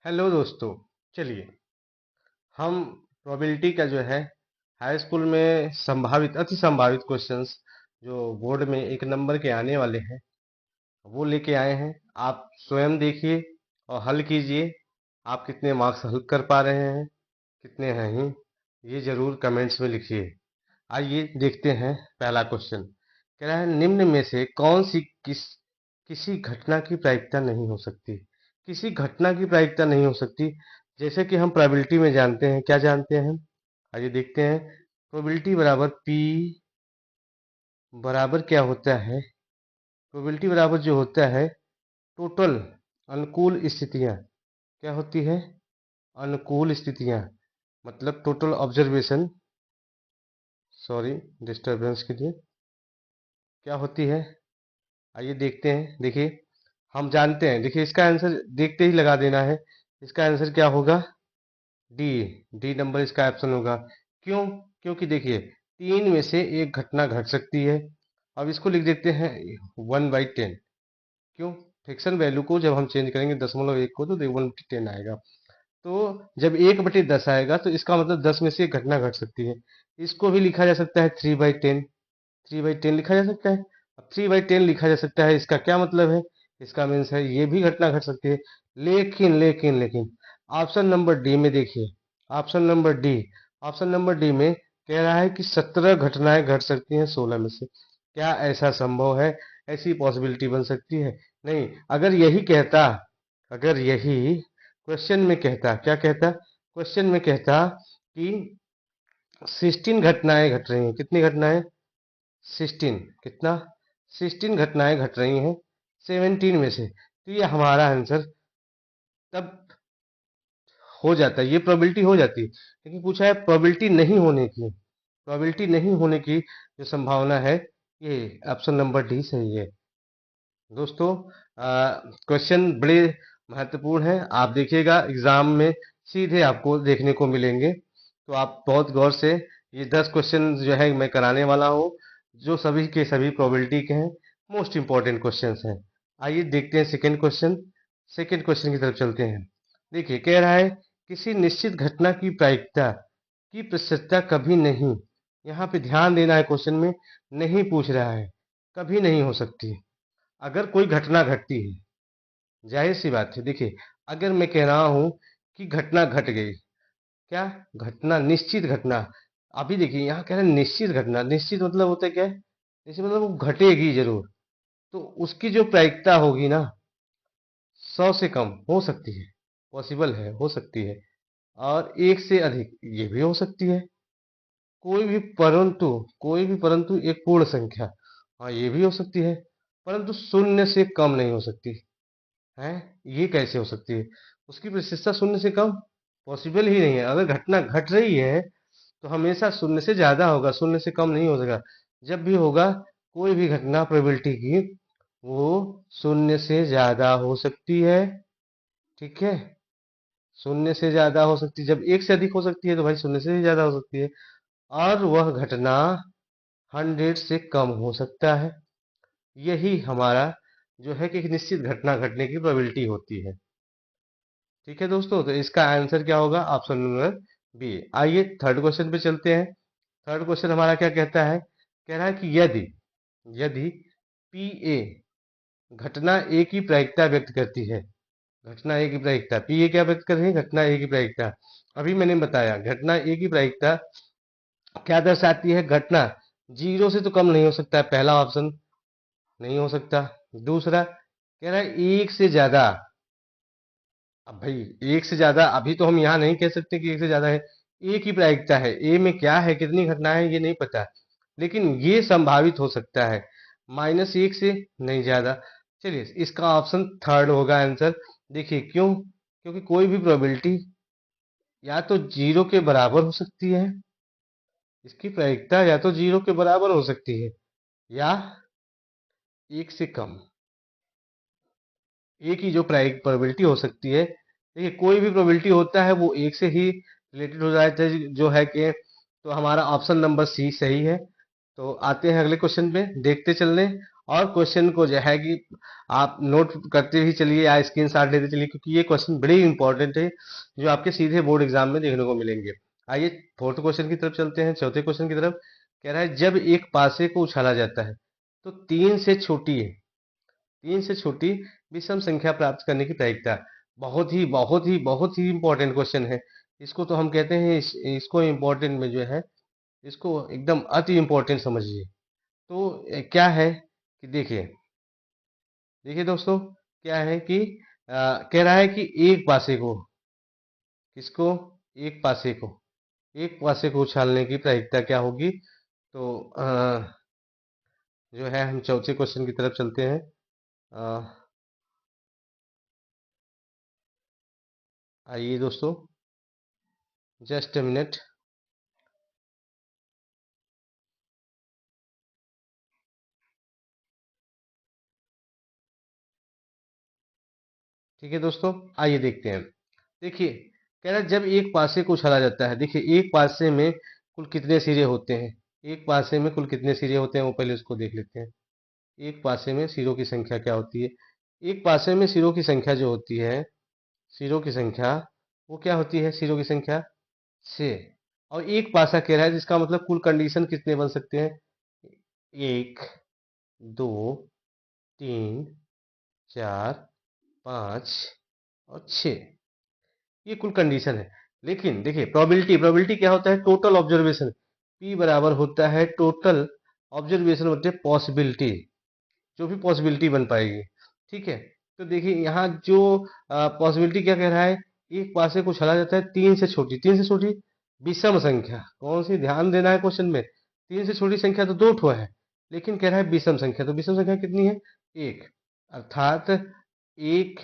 Hello दोस्तों। चलिए हम प्रोबेबिलिटी का जो है हाई स्कूल में संभावित अति संभावित क्वेश्चंस जो बोर्ड में एक नंबर के आने वाले हैं वो लेके आए हैं। आप स्वयं देखिए और हल कीजिए। आप कितने मार्क्स हल कर पा रहे हैं, कितने नहीं, ये जरूर कमेंट्स में लिखिए। आइए देखते हैं। पहला क्वेश्चन कह रहा है निम्न में से कौन सी किसी घटना की प्रायिकता नहीं हो सकती। किसी घटना की प्रायिकता नहीं हो सकती। जैसे कि हम प्रोबेबिलिटी में जानते हैं, क्या जानते हैं, आइए देखते हैं। प्रोबेबिलिटी बराबर पी बराबर क्या होता है। प्रोबेबिलिटी बराबर जो होता है टोटल अनुकूल स्थितियां। क्या होती है? अनुकूल स्थितियां, मतलब टोटल ऑब्जर्वेशन। सॉरी डिस्टरबेंस के लिए। क्या होती है आइए देखते हैं। देखिए हम जानते हैं, देखिए इसका आंसर देखते ही लगा देना है। इसका आंसर क्या होगा? डी। डी नंबर इसका ऑप्शन होगा। क्यों? क्योंकि देखिए तीन में से एक घटना घट सकती है। अब इसको लिख देते हैं 1/10। क्यों? फ्रिक्शन वैल्यू को जब हम चेंज करेंगे दशमलव एक को तो 1/10 आएगा। तो जब 1/10 आएगा तो इसका मतलब 10 में से एक घटना घट सकती है। इसको भी लिखा जा सकता है 3/10। 3/10 लिखा जा सकता है। अब 3/10 लिखा जा सकता है, इसका क्या मतलब है? इसका मीन्स है ये भी घटना घट सकती है। लेकिन लेकिन लेकिन ऑप्शन नंबर डी में देखिए। Option number D. Option number D में कह रहा है कि 17 घटनाएं घट सकती हैं 16 में से। क्या ऐसा संभव है? ऐसी पॉसिबिलिटी बन सकती है? नहीं। अगर यही कहता, अगर यही क्वेश्चन में कहता, क्या कहता? क्वेश्चन में कहता कि 16 घटनाएं घट रही हैं। कितनी घटनाएं? 16। कितना? 16 घटनाएं घट रही हैं 17 में से, तो ये हमारा आंसर तब हो जाता है, ये प्रोबेबिलिटी हो जाती है। लेकिन पूछा है प्रोबेबिलिटी नहीं होने की। प्रोबेबिलिटी नहीं होने की जो संभावना है, ये ऑप्शन नंबर डी सही है। दोस्तों क्वेश्चन बड़े महत्वपूर्ण हैं। आप देखिएगा एग्जाम में सीधे आपको देखने को मिलेंगे, तो आप बहुत गौर से ये 10 क्वेश्चन जो है मैं कराने वाला हूँ, जो सभी के सभी प्रोबेबिलिटी के हैं। मोस्ट इंपॉर्टेंट क्वेश्चंस हैं। आइए देखते हैं सेकंड क्वेश्चन। सेकंड क्वेश्चन की तरफ चलते हैं। देखिए कह रहा है किसी निश्चित घटना की प्रायिकता की प्रतिशतता कभी नहीं। यहाँ पे ध्यान देना है, क्वेश्चन में नहीं पूछ रहा है, कभी नहीं हो सकती। अगर कोई घटना घटती है, जाहिर सी बात है। देखिए अगर मैं कह रहा हूं कि घटना घट गई, क्या घटना, निश्चित घटना। अभी देखिए यहाँ कह रहे हैं निश्चित घटना। निश्चित मतलब होता है क्या है? निश्चित मतलब वो घटेगी जरूर। तो उसकी जो प्रायिकता होगी ना, 100 से कम हो सकती है, पॉसिबल है, हो सकती है। और एक से अधिक ये भी हो सकती है। कोई भी परंतु, कोई भी परंतु एक पूर्ण संख्या, हाँ ये भी हो सकती है। परंतु शून्य से कम नहीं हो सकती है। ये कैसे हो सकती है? उसकी प्रतिशतता शून्य से कम पॉसिबल ही नहीं है। अगर घटना घट रही है तो हमेशा शून्य से ज्यादा होगा, शून्य से कम नहीं हो सका। जब भी होगा कोई भी घटना प्रोबेबिलिटी की, वो शून्य से ज्यादा हो सकती है। ठीक है, शून्य से ज्यादा हो सकती है। जब एक से अधिक हो सकती है तो भाई शून्य से ही ज्यादा हो सकती है। और वह घटना 100 से कम हो सकता है। यही हमारा जो है कि एक निश्चित घटना घटने की प्रोबेबिलिटी होती है। ठीक है दोस्तों, तो इसका आंसर क्या होगा? Option number B. आइए थर्ड क्वेश्चन पे चलते हैं। थर्ड क्वेश्चन हमारा क्या कहता है? कह रहा है कि यदि यदि पी ए घटना ए की प्रायिकता व्यक्त करती है। घटना ए की प्रायिकता, पी ए क्या व्यक्त कर रही है? घटना ए की प्रायिकता। अभी मैंने बताया घटना ए की प्रायिकता क्या दर्शाती है? घटना जीरो से तो कम नहीं हो सकता है, पहला ऑप्शन नहीं हो सकता। दूसरा कह रहा है एक से ज्यादा। अब भाई एक से ज्यादा, अभी तो हम यहाँ नहीं कह सकते कि एक से ज्यादा है। ए की प्रायिकता है, ए में क्या है, कितनी घटना है ये नहीं पता, लेकिन ये संभावित हो सकता है। -1 से नहीं ज्यादा। चलिए इसका ऑप्शन थर्ड होगा आंसर। देखिए क्यों? क्योंकि कोई भी प्रोबेबिलिटी या तो जीरो के बराबर हो सकती है, इसकी प्रायिकता या तो जीरो के बराबर हो सकती है, या एक से कम। एक ही जो प्रोबेबिलिटी हो सकती है। देखिए कोई भी प्रोबेबिलिटी होता है वो एक से ही रिलेटेड हो जाता है, जो है कि तो हमारा ऑप्शन नंबर सी सही है। तो आते हैं अगले क्वेश्चन पे, देखते चल रहे। और क्वेश्चन को जो है कि आप नोट करते ही चलिए या स्क्रीनशॉट लेते चलिए, क्योंकि ये क्वेश्चन बड़े इंपॉर्टेंट है जो आपके सीधे बोर्ड एग्जाम में देखने को मिलेंगे। आइए फोर्थ क्वेश्चन की तरफ चलते हैं, चौथे क्वेश्चन की तरफ। कह रहा है जब एक पासे को उछाला जाता है तो तीन से छोटी विषम संख्या प्राप्त करने की प्रायिकता। बहुत ही इंपॉर्टेंट क्वेश्चन है। इसको तो हम कहते हैं इसको इम्पोर्टेंट में जो है, इसको एकदम अति इम्पोर्टेंट समझिए। तो क्या है कि देखिए देखिए दोस्तों, क्या है कि कह रहा है कि एक पासे को, किसको, एक पासे को एक पासे को उछालने की प्रायिकता क्या होगी। तो जो है हम चौथे क्वेश्चन की तरफ चलते हैं। आइए दोस्तों, जस्ट अ मिनट। ठीक है दोस्तों, आइए देखते हैं। देखिए, कह रहा है जब एक पासे को उछाला जाता है, देखिए एक पासे में कुल कितने सिरे होते हैं। एक पासे में कुल कितने सिरे होते हैं वो पहले उसको देख लेते हैं। एक पासे में सिरों की संख्या क्या होती है। एक पासे में सिरों की संख्या जो होती है, सिरों की संख्या, वो क्या होती है, सिरों की संख्या 6। और एक पासा कह रहा है जिसका मतलब कुल कंडीशन कितने बन सकते हैं, 1, 2, 3, 4, 5 और 6। ये कुल कंडीशन है। लेकिन देखिए प्रोबेबिलिटी क्या होता है, टोटल ऑब्जर्वेशन। पी बराबर होता है टोटल ऑब्जर्वेशन बटे पॉसिबिलिटी, जो भी पॉसिबिलिटी बन पाएगी। ठीक है, तो देखिए यहाँ जो पॉसिबिलिटी क्या कह रहा है, एक पासे को चला जाता है तीन से छोटी विषम संख्या। कौन सी, ध्यान देना है क्वेश्चन में। तीन से छोटी संख्या तो दो ठो है, लेकिन कह रहा है विषम संख्या, तो विषम संख्या कितनी है, एक। अर्थात एक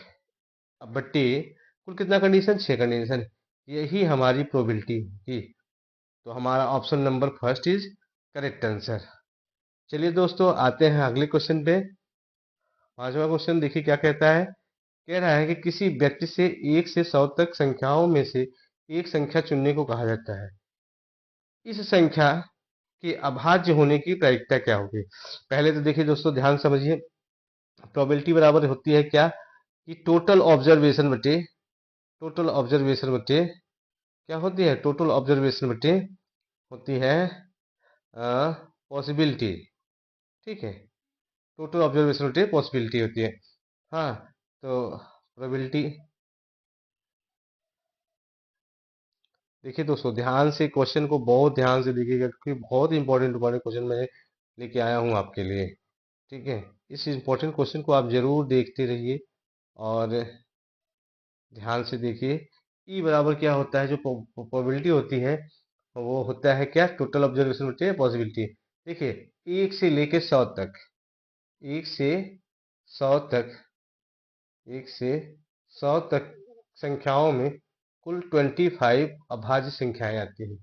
बट्टे कुल कितना कंडीशन, 6 कंडीशन। यही हमारी प्रोबेबिलिटी की। तो हमारा option number first is correct answer. चलिए दोस्तों, आते हैं अगले क्वेश्चन पे। पांचवा क्वेश्चन देखिए क्या कहता है। कह रहा है कि किसी व्यक्ति से 1 से 100 तक संख्याओं में से एक संख्या चुनने को कहा जाता है। इस संख्या के अभाज्य होने की प्रायिकता क्या होगी। पहले तो देखिए दोस्तों, ध्यान समझिए। प्रोबेबिलिटी बराबर होती है क्या, कि टोटल ऑब्जर्वेशन बटे क्या होती है, टोटल ऑब्जर्वेशन बटे होती है पॉसिबिलिटी। ठीक है, टोटल ऑब्जर्वेशन बटे पॉसिबिलिटी होती है। हाँ, तो प्रोबेबिलिटी, देखिए दोस्तों ध्यान से क्वेश्चन को बहुत ध्यान से देखिएगा, क्योंकि बहुत इंपॉर्टेंट इंपॉर्टेंट क्वेश्चन मैं लेके आया हूँ आपके लिए। ठीक है, इस इंपॉर्टेंट क्वेश्चन को आप जरूर देखते रहिए और ध्यान से देखिए। ई बराबर क्या होता है, जो प्रोबेबिलिटी होती है वो होता है क्या, टोटल ऑब्जर्वेशन होती है पॉसिबिलिटी। देखिए एक से लेके 100 तक, एक से 100 तक, एक से 100 तक संख्याओं में कुल 25 अभाज्य संख्याएं आती हैं।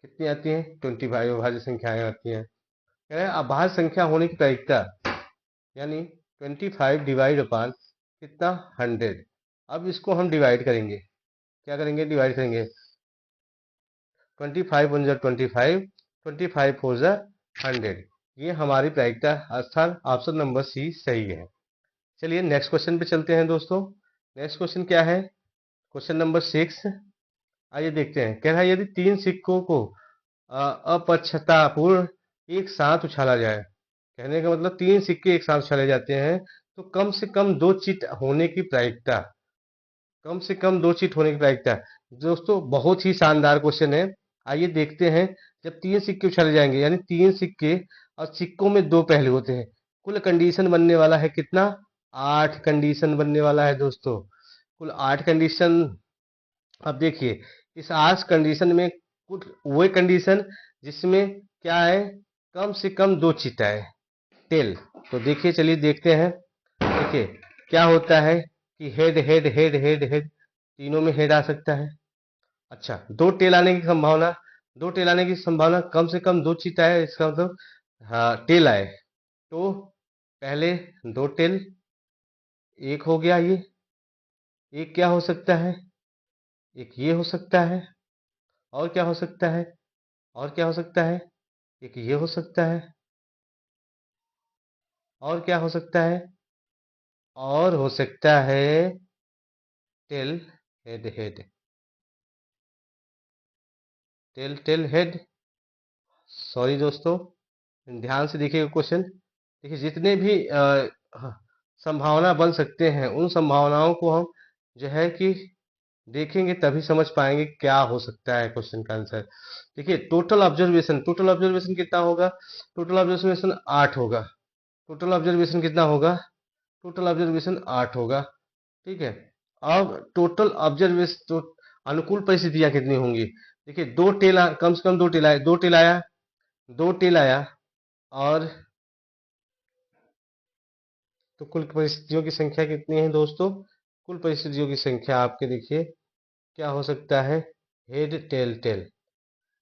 कितनी आती हैं, 25 अभाज्य संख्याएं आती हैं। कह रहे हैं अभाज्य संख्या होने की प्रायिकता, यानी 25 डिवाइड अपॉन कितना, 100। अब इसको हम डिवाइड करेंगे, क्या करेंगे, डिवाइड करेंगे। 25 × 25, 25 4 100। ये हमारी प्रायिकता, अर्थात ऑप्शन नंबर सी सही है। चलिए नेक्स्ट क्वेश्चन पे चलते हैं दोस्तों। नेक्स्ट क्वेश्चन क्या है, क्वेश्चन नंबर 6। आइए देखते हैं। कह रहा है यदि तीन सिक्कों को अपक्षतापूर्ण एक साथ उछाला जाए, कहने का मतलब तीन सिक्के एक साथ उछाले जाते हैं तो कम से कम दो चिट होने की प्रायिकता, कम से कम दो चिट होने की प्रायिकता। दोस्तों बहुत ही शानदार क्वेश्चन है। आइए देखते हैं। जब तीन सिक्के उछाले जाएंगे, यानी तीन सिक्के और सिक्कों में दो पहलू होते हैं, कुल कंडीशन बनने वाला है कितना, 8 कंडीशन बनने वाला है दोस्तों, कुल 8 कंडीशन। अब देखिए इस 8 कंडीशन में कुछ वो कंडीशन जिसमें क्या है, कम से कम दो चीता है, टेल। तो देखिए चलिए देखते हैं। देखिए क्या होता है कि head head head head head, तीनों में हेड आ सकता है। अच्छा, दो टेल आने की संभावना, दो टेल आने की संभावना, कम से कम दो चीता है, इसका मतलब हाँ टेल आए। तो पहले दो टेल, एक हो गया ये, एक क्या हो सकता है, एक ये हो सकता है, और क्या हो सकता है, और क्या हो सकता है, एक ये हो सकता है, और क्या हो सकता है? और हो सकता है tail head head, tail tail head. Sorry दोस्तों, ध्यान से देखिएगा क्वेश्चन। देखिए जितने भी हाँ, संभावना बन सकते हैं उन संभावनाओं को हम जो है कि देखेंगे तभी समझ पाएंगे क्या हो सकता है क्वेश्चन का आंसर। देखिए टोटल ऑब्जर्वेशन, टोटल ऑब्जर्वेशन कितना होगा? टोटल ऑब्जर्वेशन 8 होगा। टोटल ऑब्जर्वेशन कितना होगा? टोटल ऑब्जर्वेशन 8 होगा। ठीक है। अब टोटल ऑब्जर्वेशन तो अनुकूल परिस्थितियां कितनी होंगी? देखिए दो टेल कम से कम दो टेल आया, दो टेल आया, दो टेल आया। और तो कुल परिस्थितियों की संख्या कितनी है दोस्तों? कुल परिस्थितियों की संख्या आपके देखिए क्या हो सकता है? हेड टेल टेल,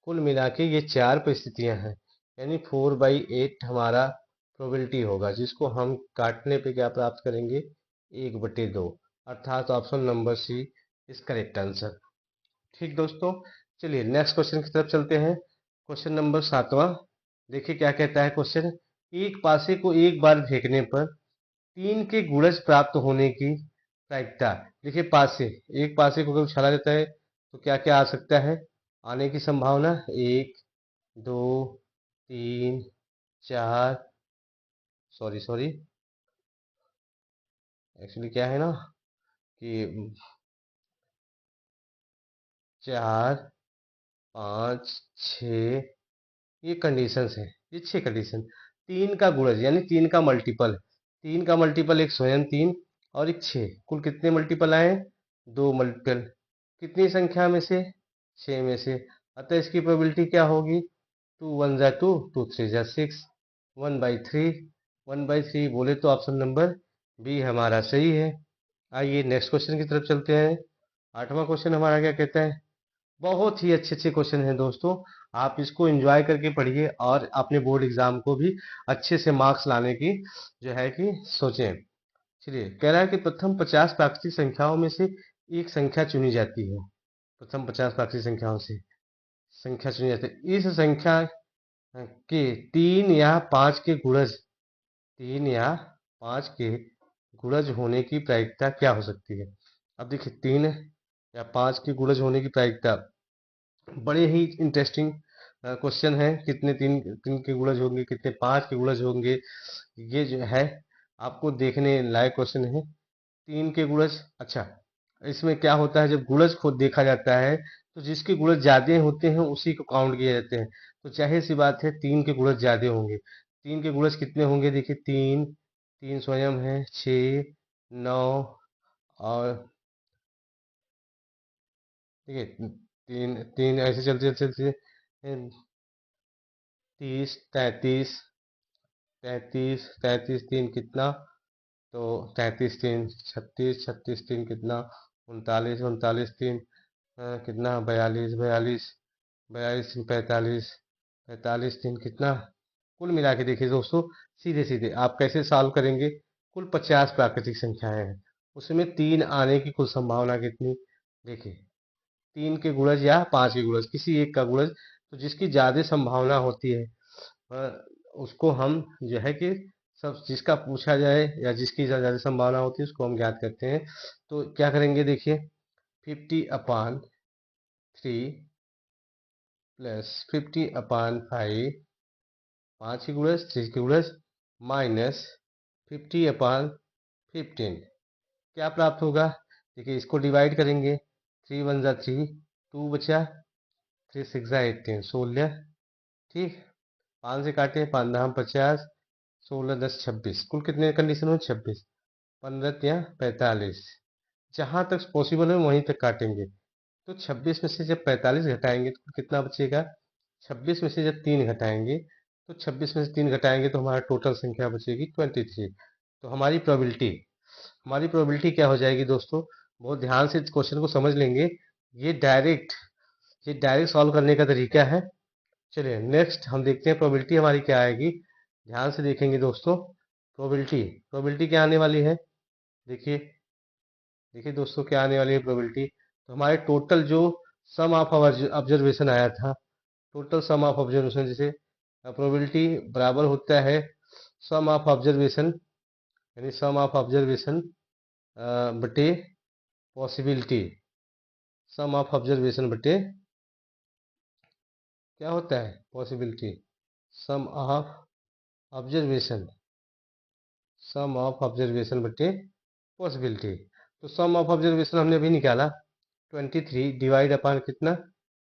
कुल मिला के ये 4 परिस्थितियां हैं। यानी 4/8 हमारा प्रोबेबिलिटी होगा, जिसको हम काटने पे क्या प्राप्त करेंगे? 1/2, अर्थात option number C is correct answer. ठीक दोस्तों, चलिए नेक्स्ट क्वेश्चन की तरफ चलते हैं। क्वेश्चन नंबर 7वां। देखिए क्या कहता है क्वेश्चन। एक पासे को एक बार फेंकने पर 3 के गुणज प्राप्त होने की प्रायिकता। देखिए पासे, एक पासे को अगर उछाला जाता है तो क्या क्या आ सकता है आने की संभावना? 1, 2, 3, 4, सॉरी सॉरी, एक्चुअली क्या है ना कि 4, 5, 6, ये कंडीशंस है, ये 6 कंडीशन। 3 का गुणज यानी 3 का मल्टीपल, 3 का मल्टीपल एक स्वयं 3 और एक 6, कुल कितने मल्टीपल आए? 2 मल्टीपल। कितनी संख्या में से? 6 में से। अतः इसकी प्रोबेबिलिटी क्या होगी? 2 1 जा 2, 2 3 जा 6, 1/3। 1/3 बोले तो ऑप्शन नंबर बी हमारा सही है। आइए नेक्स्ट क्वेश्चन की तरफ चलते हैं। 8वां क्वेश्चन हमारा क्या कहता है? बहुत ही अच्छे अच्छे क्वेश्चन हैं दोस्तों, आप इसको एंजॉय करके पढ़िए और अपने बोर्ड एग्जाम को भी अच्छे से मार्क्स लाने की जो है कि सोचें। चलिए कह रहा है कि प्रथम 50 प्राकृतिक संख्याओं में से एक संख्या चुनी जाती है। प्रथम 50 प्राकृतिक संख्याओं से संख्या चुनी जाती है। इस संख्या के 3 या 5 के गुणज, 3 या 5 के गुणज होने की प्रायिकता क्या हो सकती है? अब देखिए 3 या 5 के गुणज होने की प्रायिकता बड़े ही इंटरेस्टिंग क्वेश्चन है। कितने तीन तीन के गुणज होंगे, कितने 5 के गुणज होंगे, ये जो है आपको देखने लायक क्वेश्चन है। 3 के गुणज, अच्छा इसमें क्या होता है जब गुणज खुद देखा जाता है तो जिसके गुणज ज्यादा होते हैं उसी को काउंट किए जाते हैं। तो जाहिर सी बात है 3 के गुणज ज्यादा होंगे। 3 के गुणज कितने होंगे? देखिए 3, 3 स्वयं है 6, 9 और ठीक है 3 3 ऐसे चलते चलते चलते 30, 33, 33, 33 3 कितना? तो 33 3 36, 36 3 कितना? 39, 39 3 कितना? 42, 42, 42 3 45, 45 3 कितना? कुल मिला के देखिए दोस्तों, सीधे सीधे आप कैसे सॉल्व करेंगे? कुल 50 प्राकृतिक संख्याएं हैं, उसमें 3 आने की कुल संभावना कितनी? देखिए 3 के गुणज या 5 के गुणज, किसी एक का गुणज, तो जिसकी ज्यादा संभावना होती है उसको हम जो है कि सब जिसका पूछा जाए या जिसकी ज़्यादा संभावना होती है उसको हम ज्ञात करते हैं। तो क्या करेंगे देखिए 50/3 प्लस 50/5, 5 की गुणज 3 की गुणज माइनस 50/15, क्या प्राप्त होगा? देखिए इसको डिवाइड करेंगे, 3 1 जा 3, 2 बचा, 3 6 जा 18, 16। ठीक, 5 से काटे, 5 दाम 50, 16 10 26, कुल कितने कंडीशन हो? 26, 15 या 45, जहां तक पॉसिबल है वहीं तक काटेंगे। तो 26 में से जब 45 घटाएंगे तो कितना बचेगा? 26 में से जब 3 घटाएंगे तो 26 में से 3 घटाएंगे तो हमारा टोटल संख्या बचेगी 23। तो हमारी प्रोबेबिलिटी क्या हो जाएगी दोस्तों? बहुत ध्यान से क्वेश्चन को समझ लेंगे। ये डायरेक्ट ये डायरेक्ट सॉल्व करने का तरीका है। चलिए नेक्स्ट हम देखते हैं प्रोबेबिलिटी हमारी क्या आएगी। ध्यान से देखेंगे दोस्तों, प्रोबेबिलिटी प्रोबेबिलिटी क्या आने वाली है? देखिए देखिए दोस्तों क्या आने वाली है प्रोबेबिलिटी। तो हमारे टोटल जो सम ऑफ ऑब्जर्वेशन आया था, टोटल सम ऑफ ऑब्जर्वेशन, जिसे प्रोबेबिलिटी बराबर होता है सम ऑफ ऑब्जर्वेशन, यानी सम ऑफ ऑब्जर्वेशन बटे पॉसिबिलिटी। सम ऑफ ऑब्जर्वेशन बटे क्या होता है, possibility. Sum of observation, sum of observation बटे पॉसिबिलिटी। तो सम ऑफ ऑब्जर्वेशन हमने अभी निकाला 23 डिवाइड अपॉन कितना,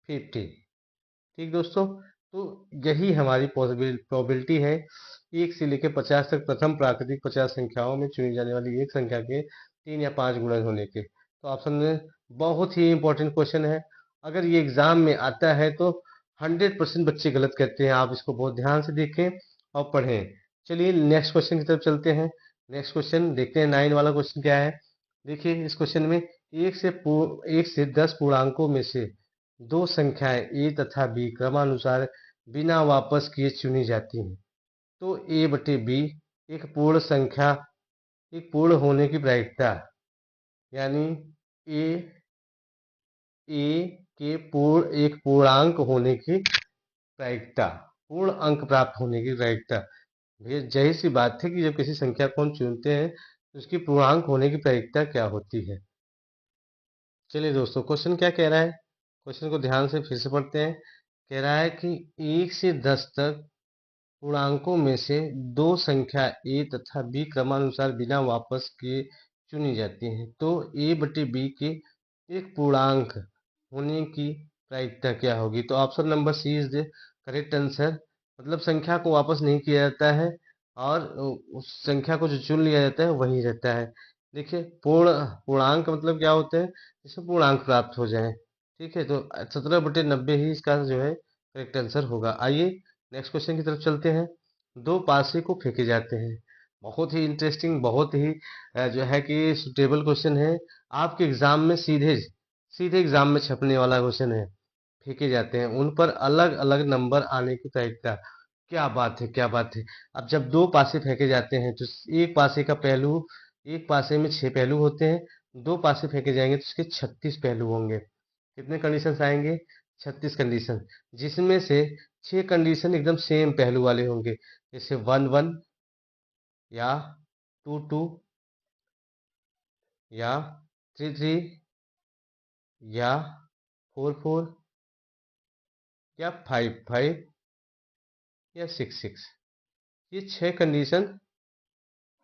50। ठीक दोस्तों, तो यही हमारी प्रोबेबिलिटी है 1 से लेकर 50 तक प्रथम प्राकृतिक 50 संख्याओं में चुनी जाने वाली एक संख्या के 3 या 5 गुणज होने के। तो ऑप्शन में बहुत ही इंपॉर्टेंट क्वेश्चन है, अगर ये एग्जाम में आता है तो 100% बच्चे गलत करते हैं। आप इसको बहुत ध्यान से देखें और पढ़ें। चलिए नेक्स्ट क्वेश्चन की तरफ चलते हैं। नेक्स्ट क्वेश्चन देखते हैं, 9 वाला क्वेश्चन क्या है। देखिए इस क्वेश्चन में 1 से 10 पूर्णांकों में से दो संख्याएं ए तथा बी क्रमानुसार बिना वापस किए चुनी जाती हैं, तो ए बटे बी एक पूर्ण संख्या, एक पूर्ण होने की प्रायिकता, यानी ए ए के एक पूर्णांक होने की प्रायिकता, पूर्ण अंक प्राप्त होने की प्रायिकता। ये जाहिर सी बात है कि जब किसी संख्या को हम चुनते हैं तो उसकी पूर्णांक होने की प्रायिकता क्या होती है। चलिए दोस्तों, क्वेश्चन क्या कह रहा है, क्वेश्चन को ध्यान से फिर से पढ़ते हैं। कह रहा है कि 1 से 10 तक पूर्णांकों में से दो संख्या ए तथा बी क्रमानुसार बिना वापस किए चुनी जाती हैं, तो ए बटे बी के एक पूर्णांक होने की प्रायिकता क्या होगी। तो option number C is the correct answer. मतलब संख्या को वापस नहीं किया जाता है और उस संख्या को जो चुन लिया जाता है वही रहता है। देखिए पूर्णांक मतलब क्या होता है, जिसमें पूर्णांक प्राप्त हो जाए। ठीक है, तो 17/90 ही इसका जो है करेक्ट आंसर होगा। आइए नेक्स्ट क्वेश्चन की तरफ चलते हैं। दो पासे को फेंके जाते हैं, बहुत ही इंटरेस्टिंग, बहुत ही जो है कि सुटेबल क्वेश्चन है। आपके एग्जाम में सीधे सीधे एग्जाम में छपने वाला क्वेश्चन है। फेंके जाते हैं, उन पर अलग अलग नंबर आने की प्रायिकता। क्या बात है, क्या बात है। अब जब दो पासे फेंके जाते हैं तो एक पासे का पहलू, एक पासे में 6 पहलू होते हैं, दो पासे फेंके जाएंगे तो उसके 36 पहलू होंगे। कितने कंडीशन आएंगे, 36 कंडीशन, जिसमें से 6 कंडीशन एकदम सेम पहलू वाले होंगे, जैसे 1 1 या 2 2 या 3 3 या 4 4 या 5 5 या 6 6। ये 6 कंडीशन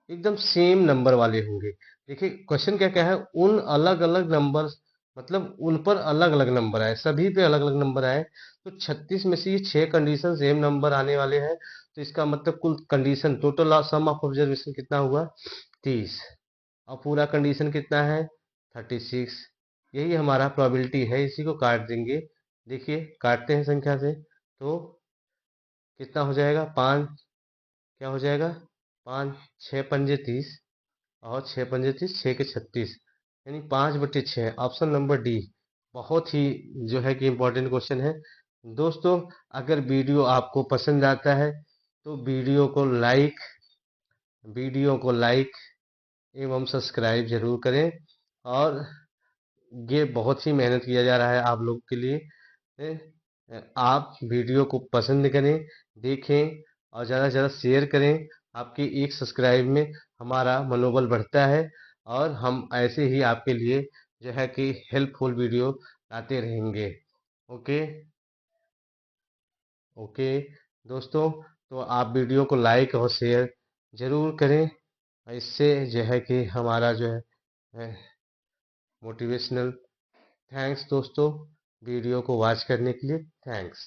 एकदम सेम नंबर वाले होंगे। देखिए क्वेश्चन क्या क्या है, उन अलग अलग नंबर, मतलब उन पर अलग अलग नंबर आए, सभी पे अलग अलग नंबर आए, तो 36 में से ये 6 कंडीशन सेम नंबर आने वाले हैं। तो इसका मतलब कुल condition total sum of observation कितना हुआ, 30। और पूरा कंडीशन कितना है, 36। यही हमारा प्रोबेबिलिटी है, इसी को काट देंगे। देखिए काटते हैं संख्या से तो कितना हो जाएगा, 5, क्या हो जाएगा, 5 6 पंजे 30, और 6 पंजे 30, 6 के 36, यानी 5/6, ऑप्शन नंबर डी। बहुत ही जो है कि इम्पोर्टेंट क्वेश्चन है। दोस्तों अगर वीडियो आपको पसंद आता है तो वीडियो को लाइक एवं सब्सक्राइब जरूर करें। और ये बहुत ही मेहनत किया जा रहा है आप लोग के लिए। आप वीडियो को पसंद करें, देखें और ज़्यादा से ज़्यादा शेयर करें। आपके एक सब्सक्राइब में हमारा मनोबल बढ़ता है और हम ऐसे ही आपके लिए जो है कि हेल्पफुल वीडियो लाते रहेंगे। ओके ओके दोस्तों, तो आप वीडियो को लाइक और शेयर जरूर करें। इससे जो है कि हमारा जो है मोटिवेशनल। थैंक्स दोस्तों, वीडियो को वॉच करने के लिए थैंक्स।